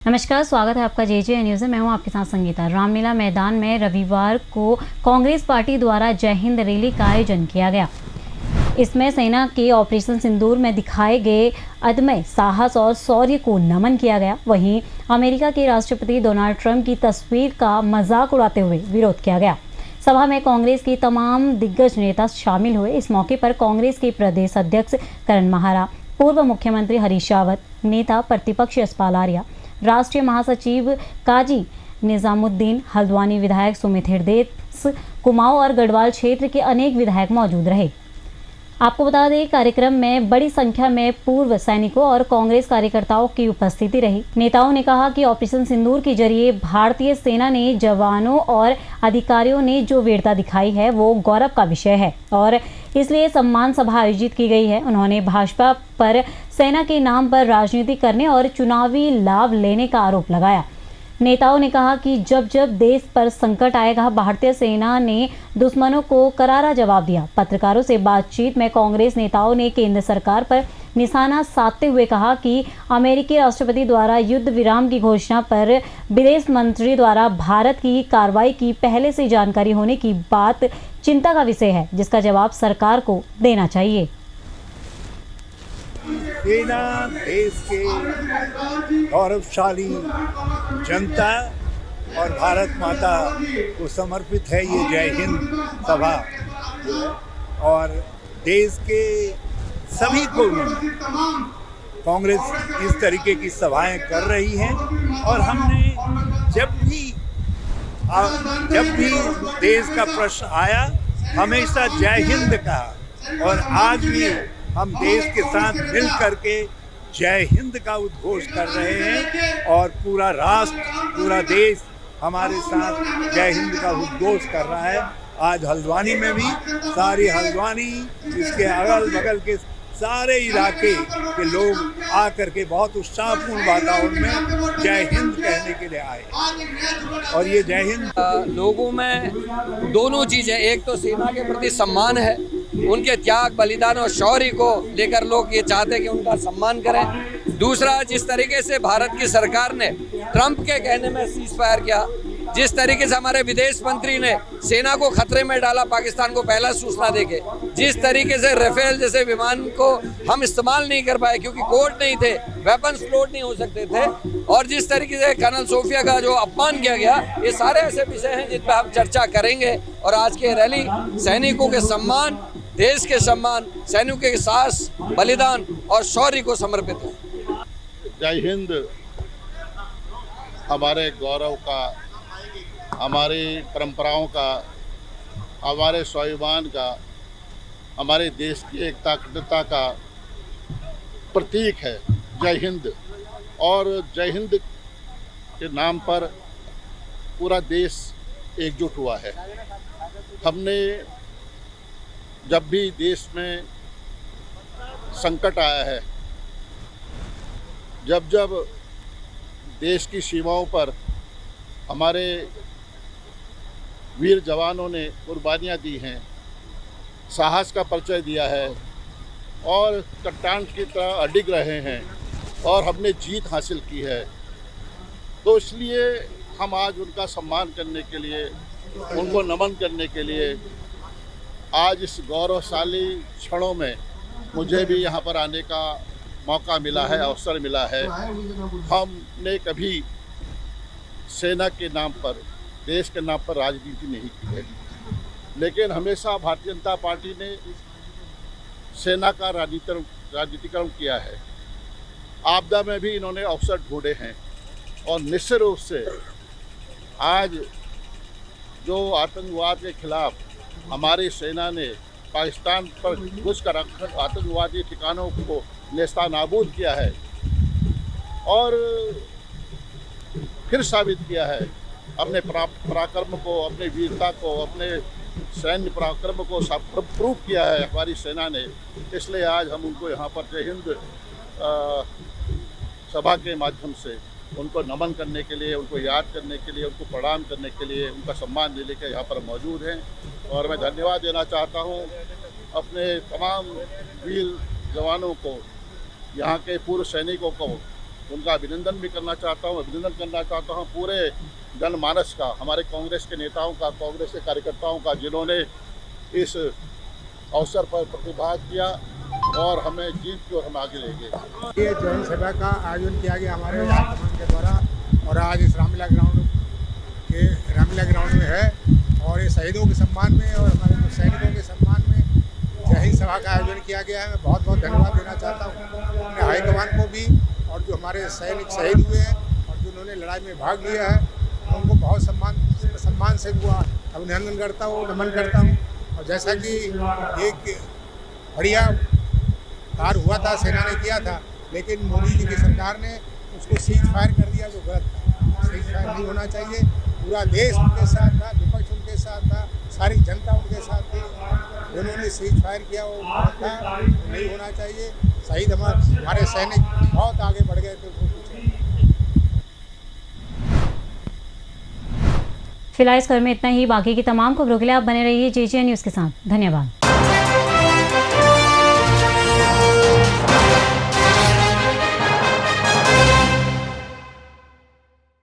नमस्कार, स्वागत है आपका जे न्यूज़ में। मैं हूं आपके साथ संगीता। रामलीला मैदान में रविवार को कांग्रेस पार्टी द्वारा जय हिंद रैली का आयोजन किया गया। इसमें सेना के ऑपरेशन सिंदूर में दिखाए गए अदम्य साहस और शौर्य को नमन किया गया। वहीं अमेरिका के राष्ट्रपति डोनाल्ड ट्रंप की तस्वीर का मजाक उड़ाते हुए विरोध किया गया। सभा में कांग्रेस के तमाम दिग्गज नेता शामिल हुए। इस मौके पर कांग्रेस के प्रदेश अध्यक्ष करण माहारा, पूर्व मुख्यमंत्री हरीश रावत, नेता प्रतिपक्ष यशपाल आर्या, राष्ट्रीय महासचिव काजी निजामुद्दीन, हल्द्वानी विधायक सुमित हृदयेश, कुमाऊं और गढ़वाल क्षेत्र के अनेक विधायक मौजूद रहे। आपको बता दें, कार्यक्रम में बड़ी संख्या में पूर्व सैनिकों और कांग्रेस कार्यकर्ताओं की उपस्थिति रही। नेताओं ने कहा कि ऑपरेशन सिंदूर के जरिए भारतीय सेना ने जवानों और अधिकारियों ने जो वीरता दिखाई है वो गौरव का विषय है और इसलिए सम्मान सभा आयोजित की गई है। उन्होंने भाजपा पर सेना के नाम पर राजनीति करने और चुनावी लाभ लेने का आरोप लगाया। नेताओं ने कहा कि जब जब देश पर संकट आएगा, भारतीय सेना ने दुश्मनों को करारा जवाब दिया। पत्रकारों से बातचीत में कांग्रेस नेताओं ने केंद्र सरकार पर निशाना साधते हुए कहा कि अमेरिकी राष्ट्रपति द्वारा युद्ध विराम की घोषणा पर विदेश मंत्री द्वारा भारत की कार्रवाई की पहले से जानकारी होने की बात चिंता का विषय है, जिसका जवाब सरकार को देना चाहिए। सेना देश के गौरवशाली जनता और भारत माता को समर्पित है ये जय हिंद सभा, और देश के सभी कोनों में कांग्रेस इस तरीके की सभाएं कर रही है। और हमने जब भी देश का प्रश्न आया हमेशा जय हिंद कहा, और आज भी हम देश के साथ मिल करके जय हिंद का उद्घोष कर रहे हैं और पूरा राष्ट्र, पूरा देश हमारे साथ जय हिंद का उद्घोष कर रहा है। आज हल्द्वानी में भी सारी हल्द्वानी, इसके अगल बगल के सारे इलाके के लोग आकर के बहुत उत्साहपूर्ण वातावरण में जय हिंद कहने के लिए आए। और ये जय हिंद लोगों में दोनों चीज़ें, एक तो सेना के प्रति सम्मान है, उनके त्याग, बलिदान और शौर्य को लेकर लोग ये चाहते हैं कि उनका सम्मान करें। दूसरा, जिस तरीके से भारत की सरकार ने ट्रंप के कहने में सीज फायर किया, जिस तरीके से हमारे विदेश मंत्री ने सेना को खतरे में डाला पाकिस्तान को पहला सूचना देके, जिस तरीके से राफेल जैसे विमान को हम इस्तेमाल नहीं कर पाए क्योंकि कोड नहीं थे, वेपन्स लोड नहीं हो सकते थे, और जिस तरीके से कर्नल सोफिया का जो अपमान किया गया, ये सारे ऐसे विषय हैं जिन पर हम चर्चा करेंगे। और आज के रैली सैनिकों के सम्मान, देश के सम्मान, सैनिकों के साहस, बलिदान और शौर्य को समर्पित है। जय हिंद हमारे गौरव का, हमारी परंपराओं का, हमारे स्वाभिमान का, हमारे देश की एकता अखंडता का प्रतीक है जय हिंद। और जय हिंद के नाम पर पूरा देश एकजुट हुआ है। हमने जब भी देश में संकट आया है, जब जब देश की सीमाओं पर हमारे वीर जवानों ने कुर्बानियाँ दी हैं, साहस का परिचय दिया है और चट्टान की तरह अडिग रहे हैं और हमने जीत हासिल की है, तो इसलिए हम आज उनका सम्मान करने के लिए, उनको नमन करने के लिए आज इस गौरवशाली क्षणों में मुझे भी यहाँ पर आने का मौका मिला है, अवसर मिला है। हमने कभी सेना के नाम पर, देश के नाम पर राजनीति नहीं की है, लेकिन हमेशा भारतीय जनता पार्टी ने सेना का राजनीतिकरण किया है। आपदा में भी इन्होंने अवसर ढूंढे हैं, और निश्चित रूप से आज जो आतंकवाद के खिलाफ हमारी सेना ने पाकिस्तान पर घुस कर आतंकवादी ठिकानों को नेस्तानाबूद किया है और फिर साबित किया है अपने पराक्रम को, अपने वीरता को, अपने सैन्य पराक्रम को प्रूव किया है हमारी सेना ने। इसलिए आज हम उनको यहाँ पर जय हिंद सभा के माध्यम से उनको नमन करने के लिए, उनको याद करने के लिए, उनको प्रणाम करने के लिए, उनका सम्मान देने के यहाँ पर मौजूद हैं। और मैं धन्यवाद देना चाहता हूँ अपने तमाम वीर जवानों को, यहाँ के पूर्व सैनिकों को, उनका अभिनंदन भी करना चाहता हूँ। अभिनंदन करना चाहता हूँ पूरे जनमानस का, हमारे कांग्रेस के नेताओं का, कांग्रेस के कार्यकर्ताओं का, जिन्होंने इस अवसर पर प्रतिभाग किया और हमें जीत की ओर हम आगे ले गए। ये जैन सभा का आयोजन किया गया हमारे विधान कमान के द्वारा और आज इस रामलीला ग्राउंड में है और ये शहीदों के सम्मान में और हमारे सैनिकों के सम्मान में जय हिंद सभा का आयोजन किया गया है। मैं बहुत बहुत धन्यवाद देना चाहता हूँ अपने हाईकमान को भी और जो हमारे सैनिक शहीद हुए हैं और जिन्होंने लड़ाई में भाग लिया है उनको बहुत सम्मान से हुआ अभिनंदन करता हूँ, नमन करता हूँ। और जैसा कि एक बढ़िया कार्य हुआ था, सेना ने किया था, लेकिन मोदी जी की सरकार ने उसको सीज फायर कर दिया जो गलत था। सीज फायर नहीं होना चाहिए। पूरा देश उनके साथ था, विपक्ष उनके साथ था, सारी जनता उनके साथ थी। उन्होंने सीज फायर किया वो गलत था, नहीं होना चाहिए। शहीद हमारे सैनिक बहुत आगे बढ़ गए थे उसको पीछे। फिलहाल इस खबर में इतना ही। बाकी की तमाम खबरों के लिए आप बने रहिए JJ न्यूज़ के साथ। धन्यवाद।